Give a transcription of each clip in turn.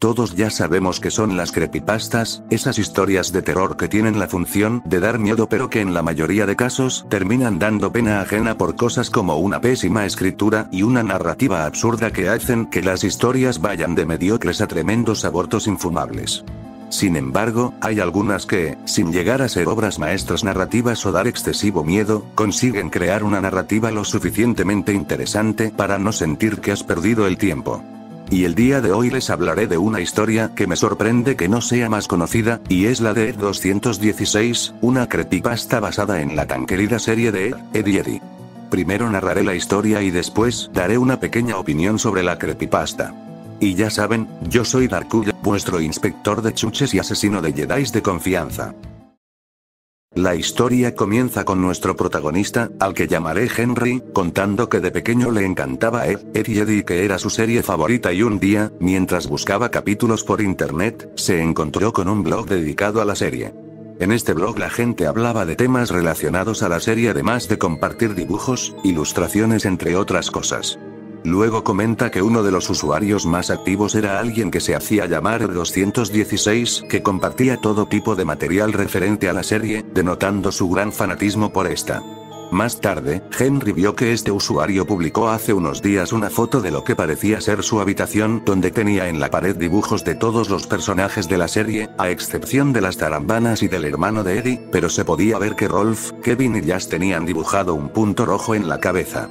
Todos ya sabemos que son las creepypastas, esas historias de terror que tienen la función de dar miedo pero que en la mayoría de casos terminan dando pena ajena por cosas como una pésima escritura y una narrativa absurda que hacen que las historias vayan de mediocres a tremendos abortos infumables. Sin embargo, hay algunas que, sin llegar a ser obras maestras narrativas o dar excesivo miedo, consiguen crear una narrativa lo suficientemente interesante para no sentir que has perdido el tiempo. Y el día de hoy les hablaré de una historia que me sorprende que no sea más conocida, y es la de Ed 216, una creepypasta basada en la tan querida serie de Ed y Eddy. Primero narraré la historia y después daré una pequeña opinión sobre la creepypasta. Y ya saben, yo soy Darkuya, vuestro inspector de chuches y asesino de Jedis de confianza. La historia comienza con nuestro protagonista, al que llamaré Henry, contando que de pequeño le encantaba Ed y Eddy, que era su serie favorita, y un día, mientras buscaba capítulos por internet, se encontró con un blog dedicado a la serie. En este blog la gente hablaba de temas relacionados a la serie, además de compartir dibujos, ilustraciones entre otras cosas. Luego comenta que uno de los usuarios más activos era alguien que se hacía llamar 216, que compartía todo tipo de material referente a la serie, denotando su gran fanatismo por esta. Más tarde, Henry vio que este usuario publicó hace unos días una foto de lo que parecía ser su habitación, donde tenía en la pared dibujos de todos los personajes de la serie, a excepción de las tarambanas y del hermano de Eddy, pero se podía ver que Rolf, Kevin y Jazz tenían dibujado un punto rojo en la cabeza.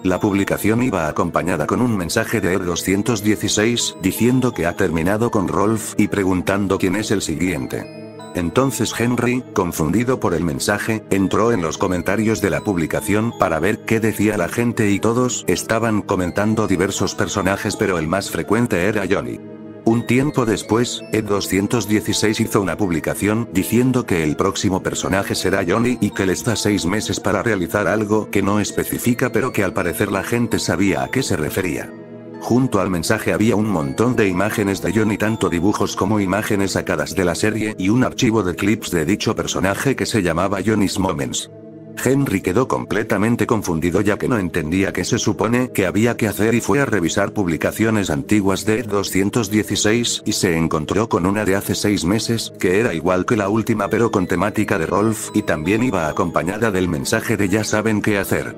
La publicación iba acompañada con un mensaje de Ed 216, diciendo que ha terminado con Rolf y preguntando quién es el siguiente. Entonces Henry, confundido por el mensaje, entró en los comentarios de la publicación para ver qué decía la gente y todos estaban comentando diversos personajes, pero el más frecuente era Johnny. Un tiempo después, Ed 216 hizo una publicación diciendo que el próximo personaje será Johnny y que les da 6 meses para realizar algo que no especifica, pero que al parecer la gente sabía a qué se refería. Junto al mensaje había un montón de imágenes de Johnny, tanto dibujos como imágenes sacadas de la serie, y un archivo de clips de dicho personaje que se llamaba Johnny's Moments. Henry quedó completamente confundido, ya que no entendía qué se supone que había que hacer, y fue a revisar publicaciones antiguas de Ed 216 y se encontró con una de hace 6 meses, que era igual que la última pero con temática de Rolf, y también iba acompañada del mensaje de ya saben qué hacer.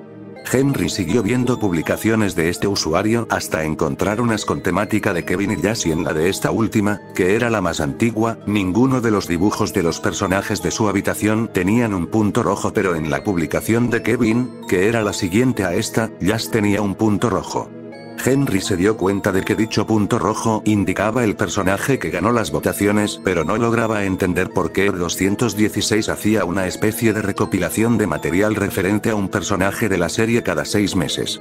Henry siguió viendo publicaciones de este usuario hasta encontrar unas con temática de Kevin y Jazz, y en la de esta última, que era la más antigua, ninguno de los dibujos de los personajes de su habitación tenían un punto rojo, pero en la publicación de Kevin, que era la siguiente a esta, Jazz tenía un punto rojo. Henry se dio cuenta de que dicho punto rojo indicaba el personaje que ganó las votaciones, pero no lograba entender por qué 216 hacía una especie de recopilación de material referente a un personaje de la serie cada 6 meses.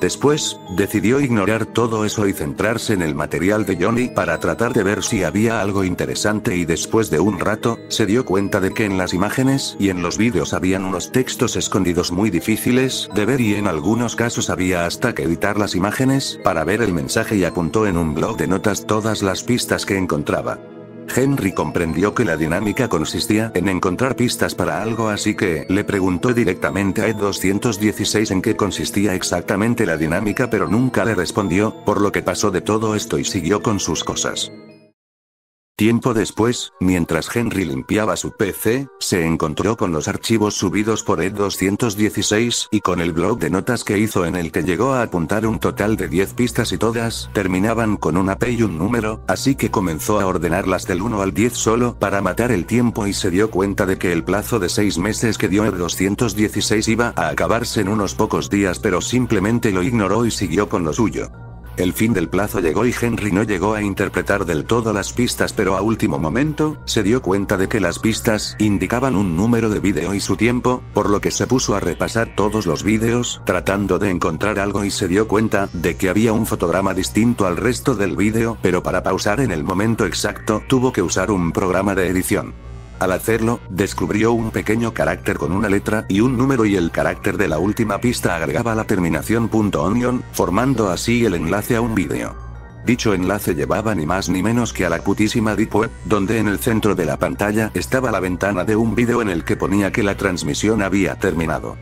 Después, decidió ignorar todo eso y centrarse en el material de Johnny para tratar de ver si había algo interesante, y después de un rato, se dio cuenta de que en las imágenes y en los vídeos habían unos textos escondidos muy difíciles de ver, y en algunos casos había hasta que editar las imágenes para ver el mensaje, y apuntó en un blog de notas todas las pistas que encontraba. Henry comprendió que la dinámica consistía en encontrar pistas para algo, así que le preguntó directamente a Ed 216 en qué consistía exactamente la dinámica, pero nunca le respondió, por lo que pasó de todo esto y siguió con sus cosas. Tiempo después, mientras Henry limpiaba su PC, se encontró con los archivos subidos por Ed 216 y con el blog de notas que hizo, en el que llegó a apuntar un total de 10 pistas y todas terminaban con una P y un número, así que comenzó a ordenarlas del 1 al 10 solo para matar el tiempo, y se dio cuenta de que el plazo de 6 meses que dio Ed 216 iba a acabarse en unos pocos días, pero simplemente lo ignoró y siguió con lo suyo. El fin del plazo llegó y Henry no llegó a interpretar del todo las pistas, pero a último momento, se dio cuenta de que las pistas indicaban un número de vídeo y su tiempo, por lo que se puso a repasar todos los vídeos, tratando de encontrar algo, y se dio cuenta de que había un fotograma distinto al resto del vídeo, pero para pausar en el momento exacto, tuvo que usar un programa de edición. Al hacerlo, descubrió un pequeño carácter con una letra y un número, y el carácter de la última pista agregaba la terminación .onion, formando así el enlace a un vídeo. Dicho enlace llevaba ni más ni menos que a la putísima Deep Web, donde en el centro de la pantalla estaba la ventana de un vídeo en el que ponía que la transmisión había terminado.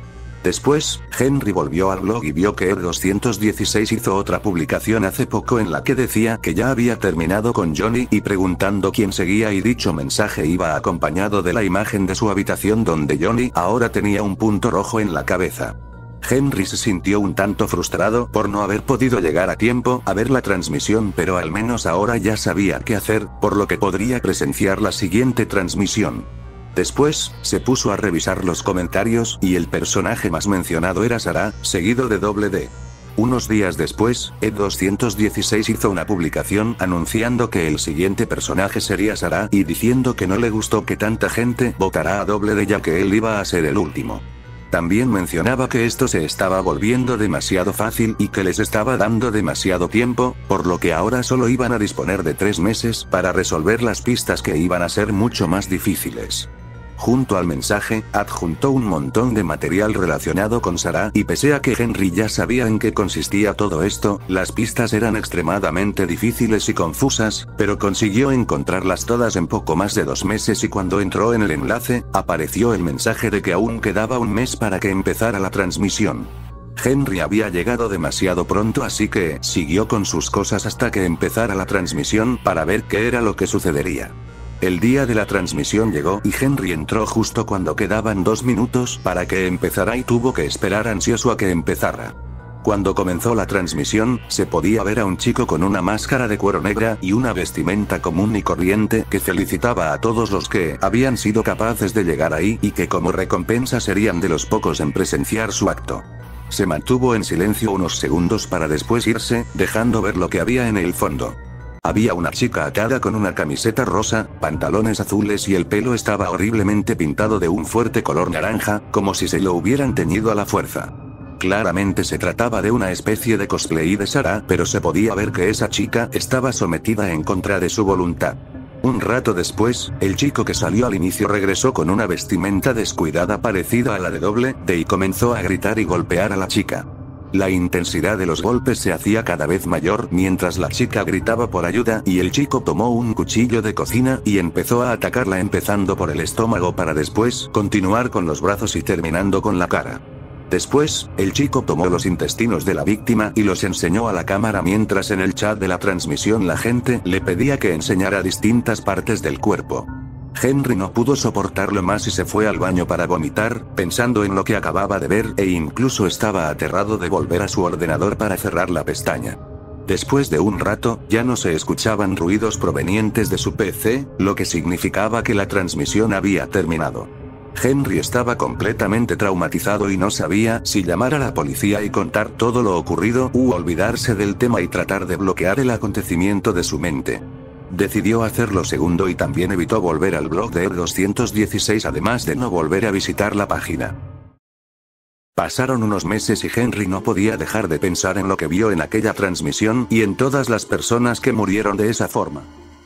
Después, Henry volvió al blog y vio que Ed216 hizo otra publicación hace poco en la que decía que ya había terminado con Johnny y preguntando quién seguía, y dicho mensaje iba acompañado de la imagen de su habitación donde Johnny ahora tenía un punto rojo en la cabeza. Henry se sintió un tanto frustrado por no haber podido llegar a tiempo a ver la transmisión, pero al menos ahora ya sabía qué hacer, por lo que podría presenciar la siguiente transmisión. Después, se puso a revisar los comentarios, y el personaje más mencionado era Sarah, seguido de D. Unos días después, Ed216 hizo una publicación anunciando que el siguiente personaje sería Sarah y diciendo que no le gustó que tanta gente votara a D ya que él iba a ser el último. También mencionaba que esto se estaba volviendo demasiado fácil y que les estaba dando demasiado tiempo, por lo que ahora solo iban a disponer de 3 meses para resolver las pistas que iban a ser mucho más difíciles. Junto al mensaje, adjuntó un montón de material relacionado con Sarah, y pese a que Henry ya sabía en qué consistía todo esto, las pistas eran extremadamente difíciles y confusas, pero consiguió encontrarlas todas en poco más de 2 meses, y cuando entró en el enlace, apareció el mensaje de que aún quedaba un mes para que empezara la transmisión. Henry había llegado demasiado pronto, así que siguió con sus cosas hasta que empezara la transmisión para ver qué era lo que sucedería. El día de la transmisión llegó y Henry entró justo cuando quedaban 2 minutos para que empezara y tuvo que esperar ansioso a que empezara. Cuando comenzó la transmisión, se podía ver a un chico con una máscara de cuero negra y una vestimenta común y corriente que felicitaba a todos los que habían sido capaces de llegar ahí y que como recompensa serían de los pocos en presenciar su acto. Se mantuvo en silencio unos segundos para después irse, dejando ver lo que había en el fondo. Había una chica atada con una camiseta rosa, pantalones azules y el pelo estaba horriblemente pintado de un fuerte color naranja, como si se lo hubieran teñido a la fuerza. Claramente se trataba de una especie de cosplay de Sarah, pero se podía ver que esa chica estaba sometida en contra de su voluntad. Un rato después, el chico que salió al inicio regresó con una vestimenta descuidada parecida a la de D y comenzó a gritar y golpear a la chica. La intensidad de los golpes se hacía cada vez mayor mientras la chica gritaba por ayuda, y el chico tomó un cuchillo de cocina y empezó a atacarla, empezando por el estómago para después continuar con los brazos y terminando con la cara. Después, el chico tomó los intestinos de la víctima y los enseñó a la cámara mientras en el chat de la transmisión la gente le pedía que enseñara distintas partes del cuerpo. Henry no pudo soportarlo más y se fue al baño para vomitar, pensando en lo que acababa de ver, e incluso estaba aterrado de volver a su ordenador para cerrar la pestaña. Después de un rato, ya no se escuchaban ruidos provenientes de su PC, lo que significaba que la transmisión había terminado. Henry estaba completamente traumatizado y no sabía si llamar a la policía y contar todo lo ocurrido u olvidarse del tema y tratar de bloquear el acontecimiento de su mente. Decidió hacer lo segundo y también evitó volver al blog de Ed216, además de no volver a visitar la página. Pasaron unos meses y Henry no podía dejar de pensar en lo que vio en aquella transmisión y en todas las personas que murieron de esa forma.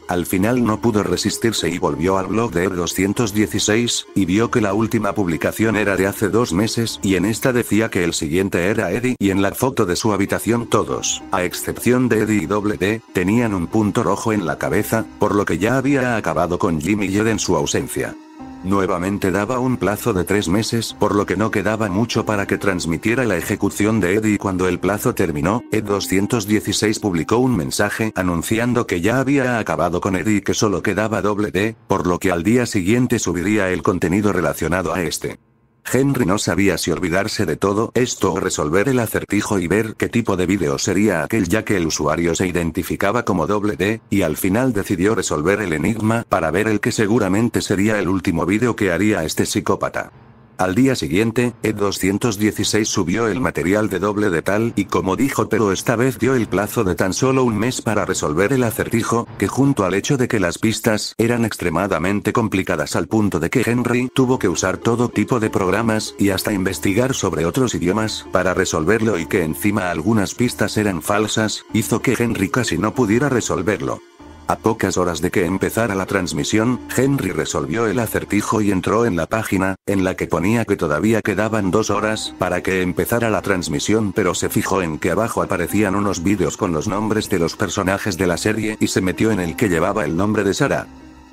Al final no pudo resistirse y volvió al blog de Ed216, y vio que la última publicación era de hace 2 meses, y en esta decía que el siguiente era Eddie, y en la foto de su habitación todos, a excepción de Eddie y D, tenían un punto rojo en la cabeza, por lo que ya había acabado con Jimmy y Ed en su ausencia. Nuevamente daba un plazo de 3 meses, por lo que no quedaba mucho para que transmitiera la ejecución de Eddie, y cuando el plazo terminó, Ed216 publicó un mensaje anunciando que ya había acabado con Eddie y que solo quedaba D, por lo que al día siguiente subiría el contenido relacionado a este. Henry no sabía si olvidarse de todo esto o resolver el acertijo y ver qué tipo de vídeo sería aquel, ya que el usuario se identificaba como D, y al final decidió resolver el enigma para ver el que seguramente sería el último vídeo que haría este psicópata. Al día siguiente, Ed216 subió el material de D tal y como dijo, pero esta vez dio el plazo de tan solo un mes para resolver el acertijo, que junto al hecho de que las pistas eran extremadamente complicadas al punto de que Henry tuvo que usar todo tipo de programas y hasta investigar sobre otros idiomas para resolverlo, y que encima algunas pistas eran falsas, hizo que Henry casi no pudiera resolverlo. A pocas horas de que empezara la transmisión, Henry resolvió el acertijo y entró en la página, en la que ponía que todavía quedaban 2 horas para que empezara la transmisión, pero se fijó en que abajo aparecían unos vídeos con los nombres de los personajes de la serie y se metió en el que llevaba el nombre de Sarah.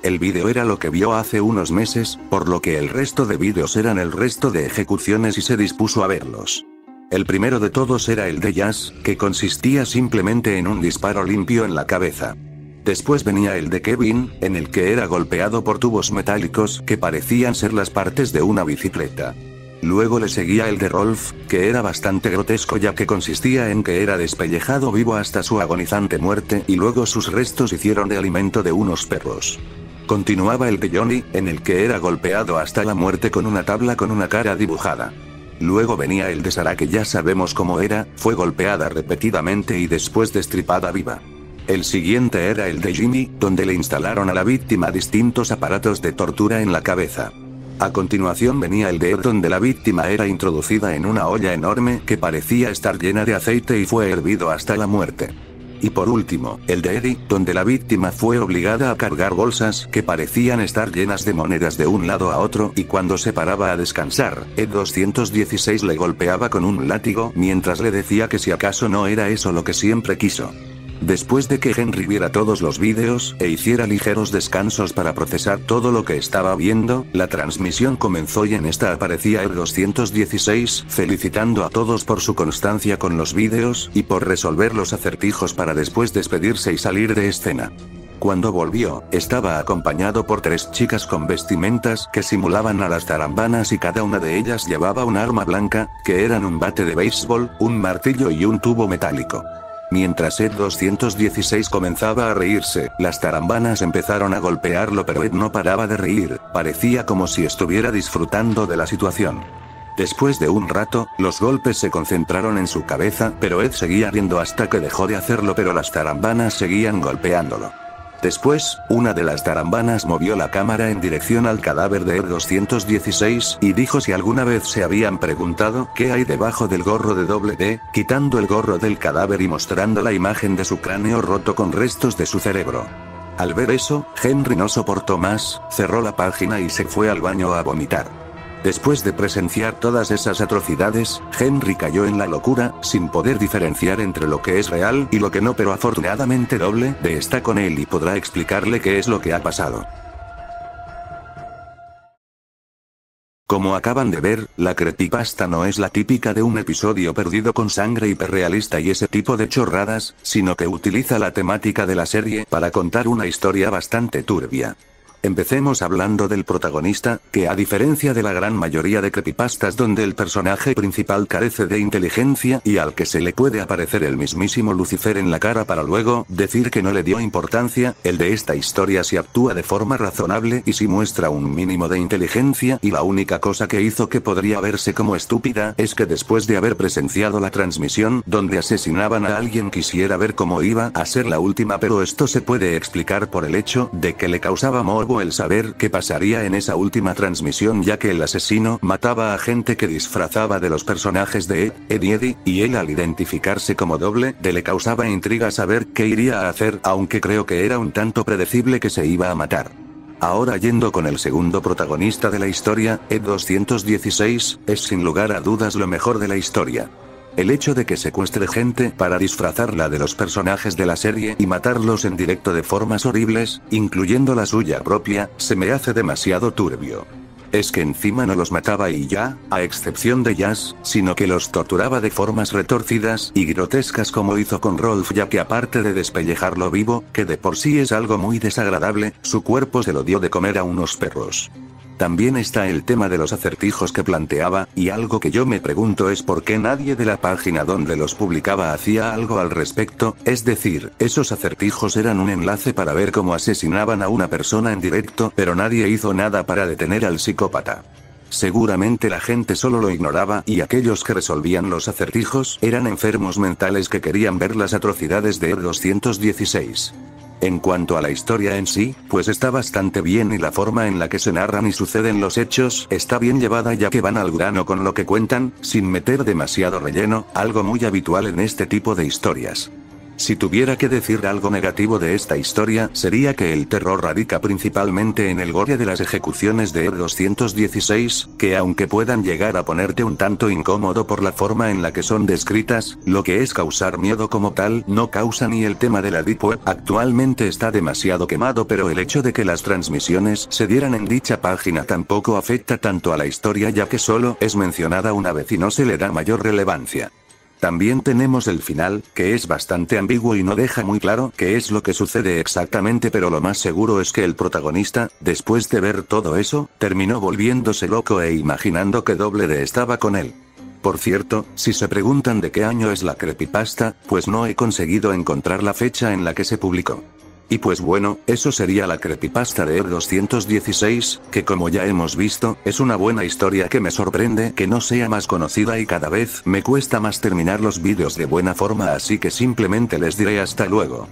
El vídeo era lo que vio hace unos meses, por lo que el resto de vídeos eran el resto de ejecuciones y se dispuso a verlos. El primero de todos era el de Jazz, que consistía simplemente en un disparo limpio en la cabeza. Después venía el de Kevin, en el que era golpeado por tubos metálicos que parecían ser las partes de una bicicleta. Luego le seguía el de Rolf, que era bastante grotesco ya que consistía en que era despellejado vivo hasta su agonizante muerte y luego sus restos hicieron de alimento de unos perros. Continuaba el de Johnny, en el que era golpeado hasta la muerte con una tabla con una cara dibujada. Luego venía el de Sarah, que ya sabemos cómo era, fue golpeada repetidamente y después destripada viva. El siguiente era el de Jimmy, donde le instalaron a la víctima distintos aparatos de tortura en la cabeza. A continuación venía el de Ed, donde la víctima era introducida en una olla enorme que parecía estar llena de aceite y fue hervido hasta la muerte. Y por último, el de Eddie, donde la víctima fue obligada a cargar bolsas que parecían estar llenas de monedas de un lado a otro y cuando se paraba a descansar, Ed 216 le golpeaba con un látigo mientras le decía que si acaso no era eso lo que siempre quiso. Después de que Henry viera todos los vídeos e hiciera ligeros descansos para procesar todo lo que estaba viendo, la transmisión comenzó y en esta aparecía el 216, felicitando a todos por su constancia con los vídeos y por resolver los acertijos para después despedirse y salir de escena. Cuando volvió, estaba acompañado por 3 chicas con vestimentas que simulaban a las tarambanas y cada una de ellas llevaba un arma blanca, que eran un bate de béisbol, un martillo y un tubo metálico. Mientras Ed 216 comenzaba a reírse, las tarambanas empezaron a golpearlo pero Ed no paraba de reír, parecía como si estuviera disfrutando de la situación. Después de un rato, los golpes se concentraron en su cabeza pero Ed seguía riendo hasta que dejó de hacerlo pero las tarambanas seguían golpeándolo. Después, una de las tarambanas movió la cámara en dirección al cadáver de Ed 216 y dijo si alguna vez se habían preguntado qué hay debajo del gorro de Doble D, quitando el gorro del cadáver y mostrando la imagen de su cráneo roto con restos de su cerebro. Al ver eso, Henry no soportó más, cerró la página y se fue al baño a vomitar. Después de presenciar todas esas atrocidades, Henry cayó en la locura, sin poder diferenciar entre lo que es real y lo que no, pero afortunadamente Doble D está con él y podrá explicarle qué es lo que ha pasado. Como acaban de ver, la creepypasta no es la típica de un episodio perdido con sangre hiperrealista y ese tipo de chorradas, sino que utiliza la temática de la serie para contar una historia bastante turbia. Empecemos hablando del protagonista, que a diferencia de la gran mayoría de creepypastas donde el personaje principal carece de inteligencia y al que se le puede aparecer el mismísimo Lucifer en la cara para luego decir que no le dio importancia, el de esta historia sí actúa de forma razonable y sí muestra un mínimo de inteligencia y la única cosa que hizo que podría verse como estúpida es que después de haber presenciado la transmisión donde asesinaban a alguien quisiera ver cómo iba a ser la última, pero esto se puede explicar por el hecho de que le causaba morbo el saber qué pasaría en esa última transmisión ya que el asesino mataba a gente que disfrazaba de los personajes de Ed y Eddie, y él al identificarse como Doble D le causaba intriga saber qué iría a hacer, aunque creo que era un tanto predecible que se iba a matar. Ahora yendo con el segundo protagonista de la historia, Ed 216, es sin lugar a dudas lo mejor de la historia. El hecho de que secuestre gente para disfrazarla de los personajes de la serie y matarlos en directo de formas horribles, incluyendo la suya propia, se me hace demasiado turbio. Es que encima no los mataba y ya, a excepción de Jazz, sino que los torturaba de formas retorcidas y grotescas como hizo con Rolf, ya que aparte de despellejarlo vivo, que de por sí es algo muy desagradable, su cuerpo se lo dio de comer a unos perros. También está el tema de los acertijos que planteaba, y algo que yo me pregunto es por qué nadie de la página donde los publicaba hacía algo al respecto, es decir, esos acertijos eran un enlace para ver cómo asesinaban a una persona en directo, pero nadie hizo nada para detener al psicópata. Seguramente la gente solo lo ignoraba y aquellos que resolvían los acertijos eran enfermos mentales que querían ver las atrocidades de Ed 216. En cuanto a la historia en sí, pues está bastante bien y la forma en la que se narran y suceden los hechos está bien llevada ya que van al grano con lo que cuentan, sin meter demasiado relleno, algo muy habitual en este tipo de historias. Si tuviera que decir algo negativo de esta historia, sería que el terror radica principalmente en el gore de las ejecuciones de R216, que aunque puedan llegar a ponerte un tanto incómodo por la forma en la que son descritas, lo que es causar miedo como tal, no causa ni el tema de la Deep Web. Actualmente está demasiado quemado, pero el hecho de que las transmisiones se dieran en dicha página tampoco afecta tanto a la historia, ya que solo es mencionada una vez y no se le da mayor relevancia. También tenemos el final, que es bastante ambiguo y no deja muy claro qué es lo que sucede exactamente, pero lo más seguro es que el protagonista, después de ver todo eso, terminó volviéndose loco e imaginando que Double D estaba con él. Por cierto, si se preguntan de qué año es la creepypasta, pues no he conseguido encontrar la fecha en la que se publicó. Y pues bueno, eso sería la creepypasta de R216, que como ya hemos visto, es una buena historia que me sorprende que no sea más conocida y cada vez me cuesta más terminar los vídeos de buena forma, así que simplemente les diré hasta luego.